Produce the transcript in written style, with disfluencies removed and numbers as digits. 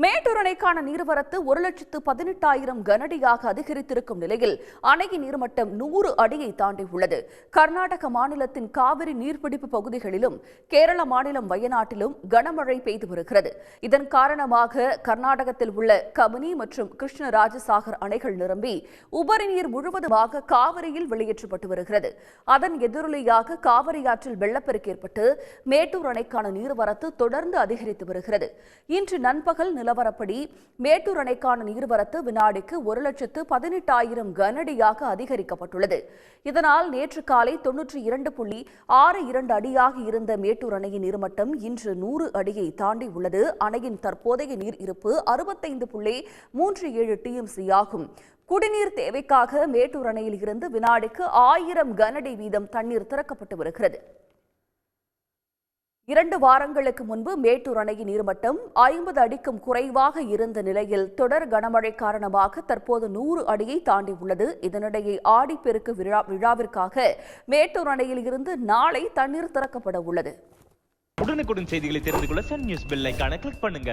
மேட்டூர் அணைக்கான நீர்வரத்து 1,18,000 கனஅடியாக அதிகரித்திருக்கும் நிலையில் அணையின் நீர்மட்டம் 100 அடியை தாண்டியுள்ளது. கர்நாடக மாநிலத்தின் காவிரி நீர்பிடிப்பு பகுதிகளிலும் கேரள மாநிலம் வயநாட்டிலும் கனமழை பெய்து வருகிறது. இதன் காரணமாக கர்நாடகத்தில் உள்ள கபினி மற்றும் கிருஷ்ணராஜசாகர் அணைகள் நிரம்பி உபரி நீர் முழுவதுமாக காவிரியில் வெளியேற்றப்பட்டு வருகிறது. அதன் எதிரொலியாக காவிரி ஆற்றில் வெள்ளப்பெருக்கு ஏற்பட்டு மேட்டூர் அணைக்கான நீர்வரத்து தொடர்ந்து அதிகரித்து வருகிறது. இன்று நண்பகல் நிலவரப்படி மேட்டூர் அணைக்கான நீர்வரத்து வினாடிக்கு 1,18,000 கனஅடியாக அதிகரிக்கப்பட்டுள்ளது. இதனால் நேற்று காலை 92.62 அடியாக இருந்த மேட்டூர் அணையின் நீர்மட்டம் இன்று 100 அடியை தாண்டி உள்ளது. அணையின் தற்போதைய நீர் இருப்பு 65.37 TMC ஆகும். குடிநீர் தேவைக்காக மேட்டூர் அணையில் இருந்து வினாடிக்கு 1000 கனஅடி வீதம் தண்ணீர் திறக்கப்பட்டு வருகிறது. 2 வாரங்களுக்கு முன்பு மேட்டூர் அணையின் நீர்மட்டம் 50 அடிக்கும் குறைவாக இருந்த நிலையில் தொடர் கனமழை காரணமாக தற்போது 100 அடியை தாண்டியுள்ளது. இதனிடையே ஆடிப்பெருக்கு விழாவிற்காக மேட்டூர் அணையில் இருந்து நாளை தண்ணீர் திறக்கப்பட உள்ளது. உடனுக்குடன் செய்திகளை தெரிந்து கொள்ள சன் நியூஸ் பெல் ஐகானை கிளிக் பண்ணுங்க.